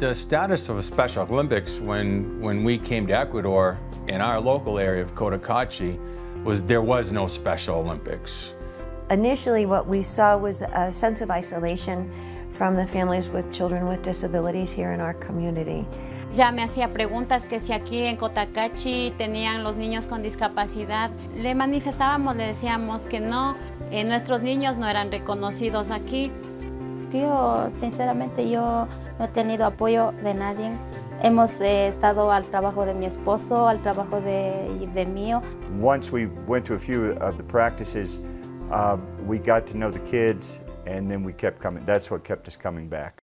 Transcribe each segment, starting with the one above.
The status of Special Olympics when we came to Ecuador in our local area of Cotacachi was there was no Special Olympics. Initially what we saw was a sense of isolation from the families with children with disabilities here in our community. Ya me hacía preguntas que si aquí en Cotacachi tenían los niños con discapacidad. Le manifestábamos, le decíamos que no, nuestros niños no eran reconocidos aquí. Yo, sinceramente, yo no he tenido apoyo de nadie. Hemos estado al trabajo de mi esposo, al trabajo de mío. Once we went to a few of the practices, we got to know the kids, and then we kept coming. That's what kept us coming back.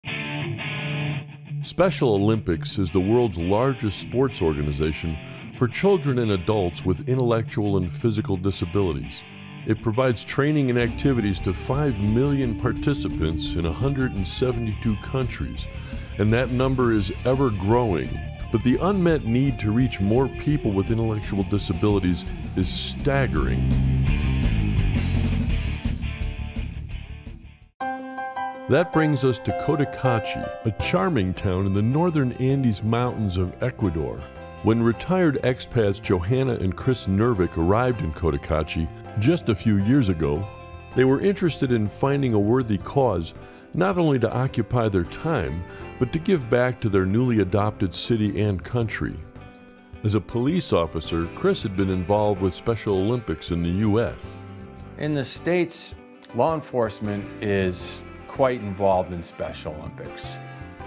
Special Olympics is the world's largest sports organization for children and adults with intellectual and physical disabilities. It provides training and activities to 5 million participants in 172 countries, and that number is ever growing. But the unmet need to reach more people with intellectual disabilities is staggering. That brings us to Cotacachi, a charming town in the northern Andes Mountains of Ecuador. When retired expats Johanna and Chris Nervik arrived in Cotacachi just a few years ago, they were interested in finding a worthy cause, not only to occupy their time, but to give back to their newly adopted city and country. As a police officer, Chris had been involved with Special Olympics in the U.S. In the States, law enforcement is quite involved in Special Olympics.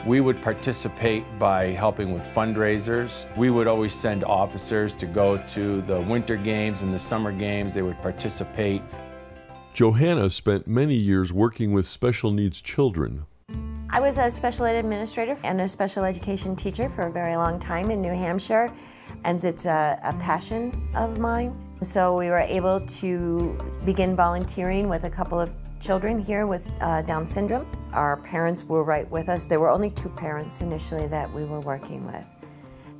We would participate by helping with fundraisers. We would always send officers to go to the winter games and the summer games. They would participate. Johanna spent many years working with special needs children. I was a special ed administrator and a special education teacher for a very long time in New Hampshire, and it's a passion of mine. So we were able to begin volunteering with a couple of children here with Down syndrome. Our parents were right with us. There were only 2 parents initially that we were working with.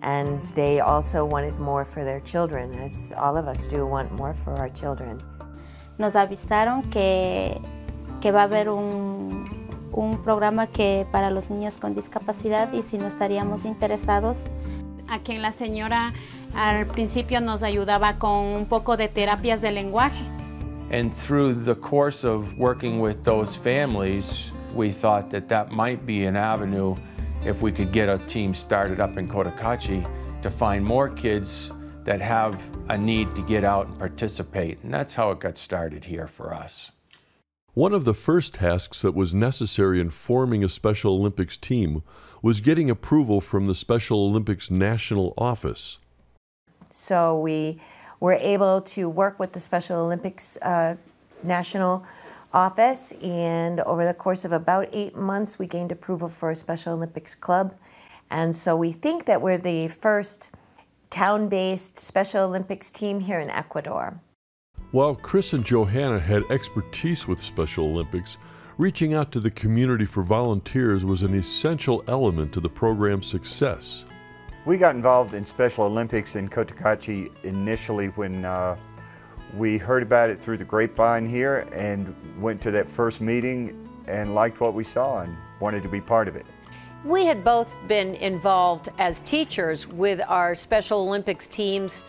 And they also wanted more for their children, as all of us do want more for our children. Nos avisaron que va a haber un programa que para los niños con discapacidad y si no estaríamos interesados. A quien la señora al principio nos ayudaba con un poco de terapias de lenguaje. And through the course of working with those families, we thought that that might be an avenue if we could get a team started up in Cotacachi to find more kids that have a need to get out and participate. And that's how it got started here for us. One of the first tasks that was necessary in forming a Special Olympics team was getting approval from the Special Olympics National Office. So we were able to work with the Special Olympics National Office, and over the course of about 8 months we gained approval for a Special Olympics club. And so we think that we're the first town-based Special Olympics team here in Ecuador. While Chris and Johanna had expertise with Special Olympics, reaching out to the community for volunteers was an essential element to the program's success. We got involved in Special Olympics in Cotacachi initially when we heard about it through the grapevine here and went to that first meeting and liked what we saw and wanted to be part of it. We had both been involved as teachers with our Special Olympics teams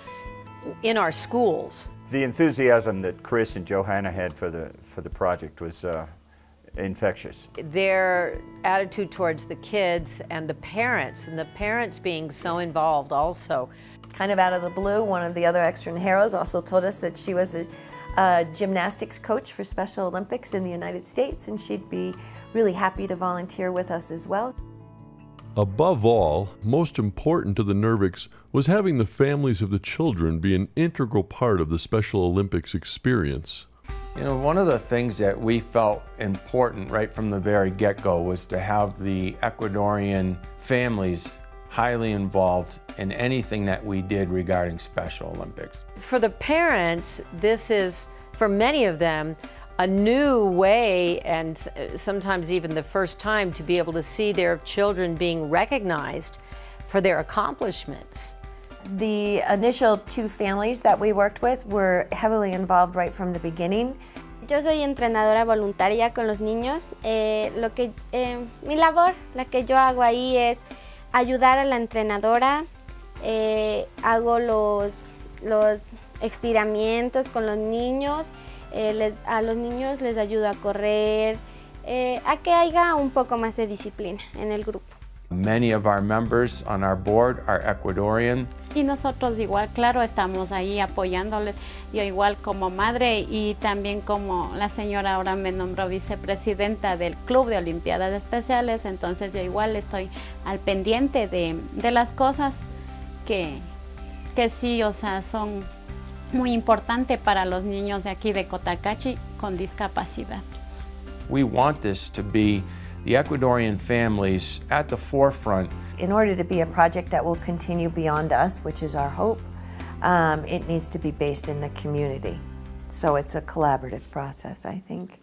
in our schools. The enthusiasm that Chris and Johanna had for the project was infectious. Their attitude towards the kids and the parents being so involved also. Kind of out of the blue, one of the other extra heroes also told us that she was a gymnastics coach for Special Olympics in the United States, and she'd be really happy to volunteer with us as well. Above all, most important to the Nerviks was having the families of the children be an integral part of the Special Olympics experience. You know, one of the things that we felt important right from the very get-go was to have the Ecuadorian families highly involved in anything that we did regarding Special Olympics. For the parents, this is, for many of them, a new way and sometimes even the first time to be able to see their children being recognized for their accomplishments. The initial 2 families that we worked with were heavily involved right from the beginning. Yo soy entrenadora voluntaria con los niños. Mi labor, la que yo hago ahí es ayudar a la entrenadora. Hago los estiramientos con los niños. A los niños les ayudo a correr, a que haya un poco más de disciplina en el grupo. Many of our members on our board are Ecuadorian. Y nosotros igual, claro, estamos ahí apoyándoles. Yo igual como madre y también como la señora ahora me nombró vicepresidenta del Club de Olimpiadas Especiales, entonces yo igual estoy al pendiente de las cosas que sí, o sea, son muy importantes para los niños de aquí de Cotacachi con discapacidad. We want this to be the Ecuadorian families at the forefront. In order to be a project that will continue beyond us, which is our hope, it needs to be based in the community. So it's a collaborative process, I think.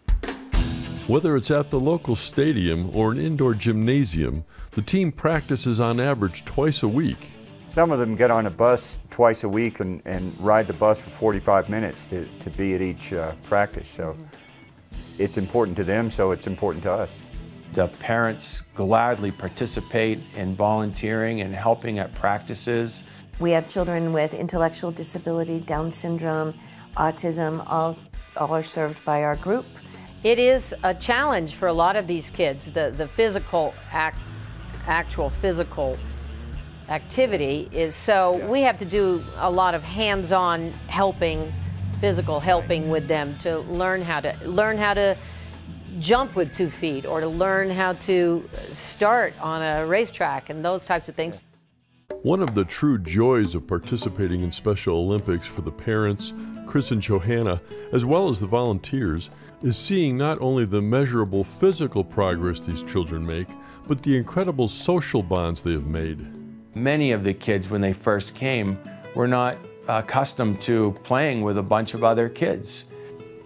Whether it's at the local stadium or an indoor gymnasium, the team practices on average twice a week. Some of them get on a bus twice a week and ride the bus for 45 minutes to be at each practice. So it's important to them, so it's important to us. The parents gladly participate in volunteering and helping at practices. We have children with intellectual disability, Down syndrome, autism, all are served by our group. It is a challenge for a lot of these kids, the physical actual physical activity is, so we have to do a lot of hands-on helping, physical helping with them to learn how to jump with 2 feet or to learn how to start on a racetrack and those types of things. One of the true joys of participating in Special Olympics for the parents, Chris and Johanna, as well as the volunteers, is seeing not only the measurable physical progress these children make, but the incredible social bonds they have made. Many of the kids, when they first came, were not accustomed to playing with a bunch of other kids.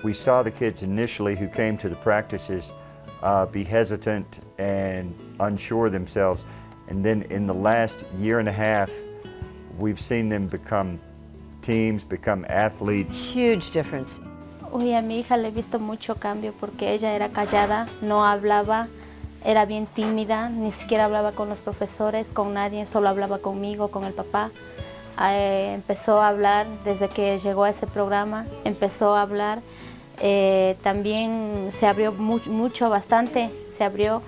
We saw the kids initially who came to the practices be hesitant and unsure of themselves. And then in the last year and a half, we've seen them become teams, become athletes. Huge difference. Uy, a mi hija le he visto mucho cambio porque ella era callada, no hablaba, era bien tímida, ni siquiera hablaba con los profesores, con nadie, solo hablaba conmigo, con el papá. Empezó a hablar desde que llegó a ese programa, empezó a hablar. También se abrió bastante, se abrió,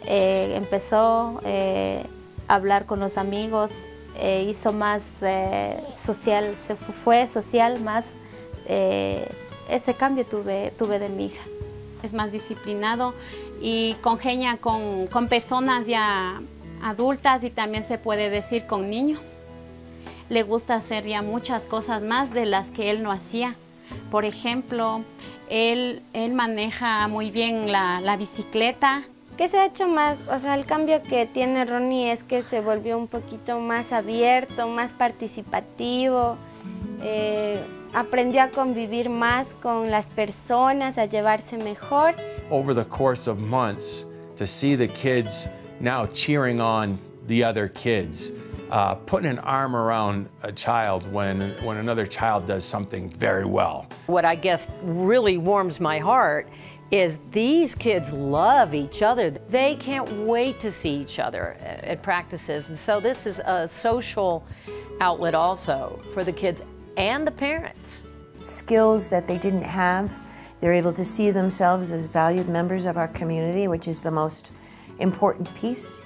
empezó a hablar con los amigos, hizo más social, fue social más, ese cambio tuve de mi hija. Es más disciplinado y congenia con personas ya adultas y también se puede decir con niños. Le gusta hacer ya muchas cosas más de las que él no hacía. Por ejemplo, él maneja muy bien la bicicleta. ¿Qué se ha hecho más? O sea, el cambio que tiene Ronnie es que se volvió un poquito más abierto, más participativo. Aprendió a convivir más con las personas, a llevarse mejor. Over the course of months, to see the kids now cheering on the other kids, putting an arm around a child when another child does something very well. What I guess really warms my heart is these kids love each other. They can't wait to see each other at practices. And so this is a social outlet also for the kids and the parents. Skills that they didn't have, they're able to see themselves as valued members of our community, which is the most important piece,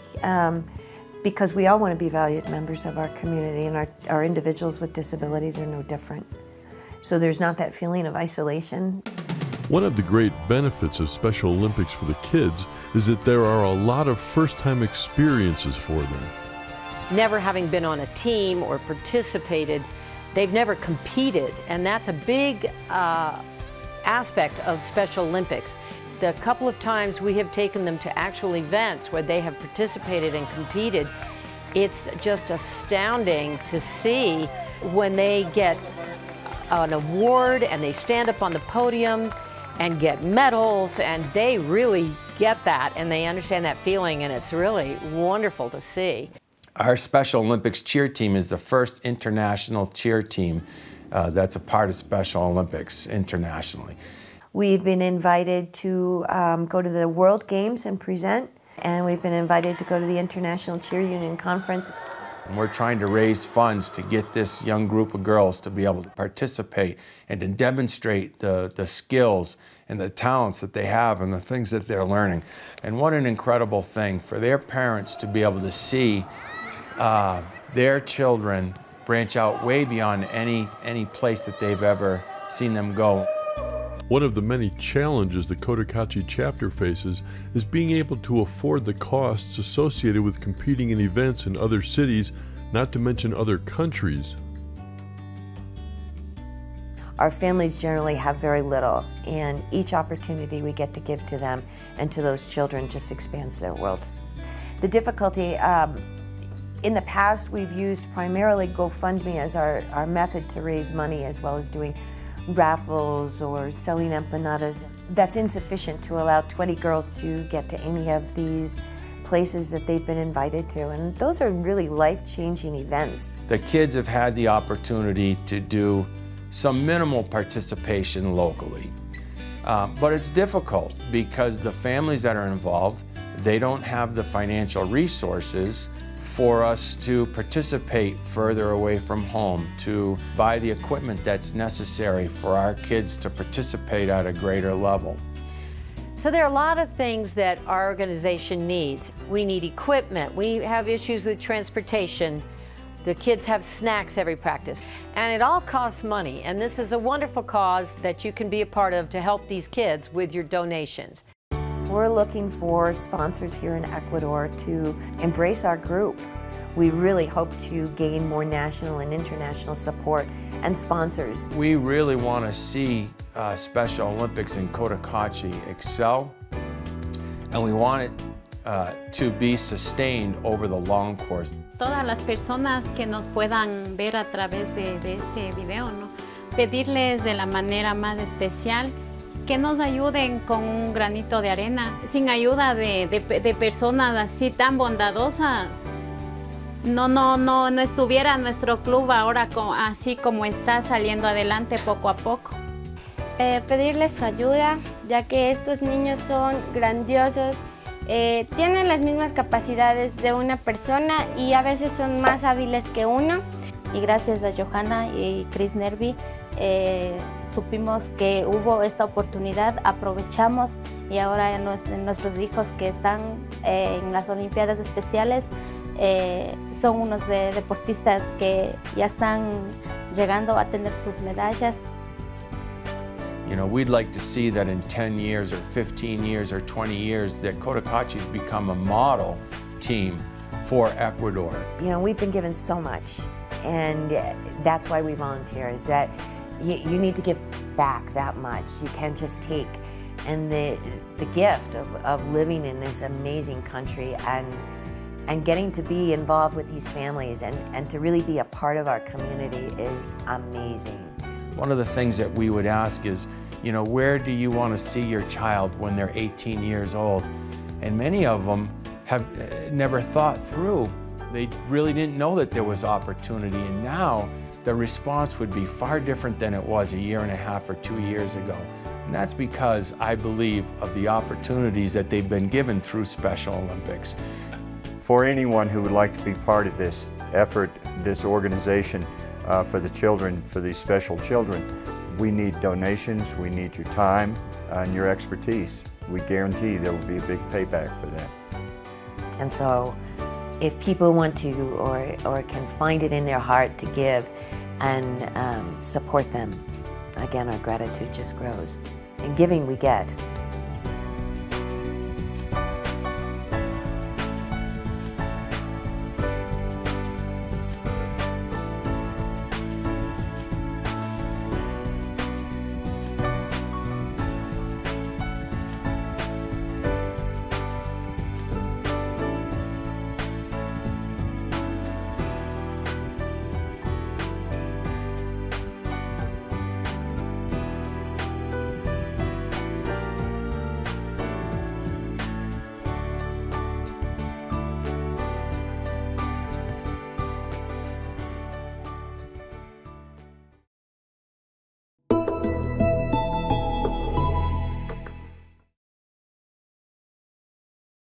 because we all want to be valued members of our community, and our individuals with disabilities are no different. So there's not that feeling of isolation. One of the great benefits of Special Olympics for the kids is that there are a lot of first-time experiences for them. Never having been on a team or participated, they've never competed, and that's a big aspect of Special Olympics. The couple of times we have taken them to actual events where they have participated and competed, it's just astounding to see when they get an award and they stand up on the podium and get medals, and they really get that and they understand that feeling, and it's really wonderful to see. Our Special Olympics cheer team is the first international cheer team that's a part of Special Olympics internationally. We've been invited to go to the World Games and present, and we've been invited to go to the International Cheer Union Conference. And we're trying to raise funds to get this young group of girls to be able to participate and to demonstrate the skills and the talents that they have and the things that they're learning. And what an incredible thing for their parents to be able to see their children branch out way beyond any place that they've ever seen them go. One of the many challenges the Cotacachi chapter faces is being able to afford the costs associated with competing in events in other cities, not to mention other countries. Our families generally have very little, and each opportunity we get to give to them and to those children just expands their world. The difficulty, in the past we've used primarily GoFundMe as our method to raise money, as well as doing raffles or selling empanadas. That's insufficient to allow 20 girls to get to any of these places that they've been invited to, and those are really life-changing events. The kids have had the opportunity to do some minimal participation locally, but it's difficult because the families that are involved, they don't have the financial resources for us to participate further away from home, to buy the equipment that's necessary for our kids to participate at a greater level. So there are a lot of things that our organization needs. We need equipment, we have issues with transportation, the kids have snacks every practice, and it all costs money, and this is a wonderful cause that you can be a part of to help these kids with your donations. We're looking for sponsors here in Ecuador to embrace our group. We really hope to gain more national and international support and sponsors. We really want to see Special Olympics in Cotacachi excel, and we want it to be sustained over the long course. Todas las personas que nos puedan ver a través de este video, ¿no? Pedirles de la manera más especial que nos ayuden con un granito de arena. Sin ayuda de personas así tan bondadosas, no estuviera nuestro club ahora así como está saliendo adelante poco a poco. Pedirles su ayuda, ya que estos niños son grandiosos, tienen las mismas capacidades de una persona y a veces son más hábiles que uno. Y gracias a Johanna y Chris Nervi, supimos que hubo esta oportunidad, aprovechamos y ahora nuestros hijos que están en las Olimpiadas Especiales son unos deportistas que ya están llegando a tener sus medallas. You know, we'd like to see that in 10 years or 15 years or 20 years that Cotacachi's become a model team for Ecuador. You know, we've been given so much, and that's why we volunteer, is that you need to give back that much. You can't just take. And the gift of living in this amazing country and getting to be involved with these families and to really be a part of our community is amazing. One of the things that we would ask is, you know, where do you want to see your child when they're 18 years old? And many of them have never thought through. They really didn't know that there was opportunity, and now the response would be far different than it was a year and a half or 2 years ago. And that's because I believe of the opportunities that they've been given through Special Olympics. For anyone who would like to be part of this effort, this organization for the children, for these special children, we need donations, we need your time and your expertise. We guarantee there will be a big payback for that. And so if people want to or can find it in their heart to give and support them, again, our gratitude just grows. In giving, we get.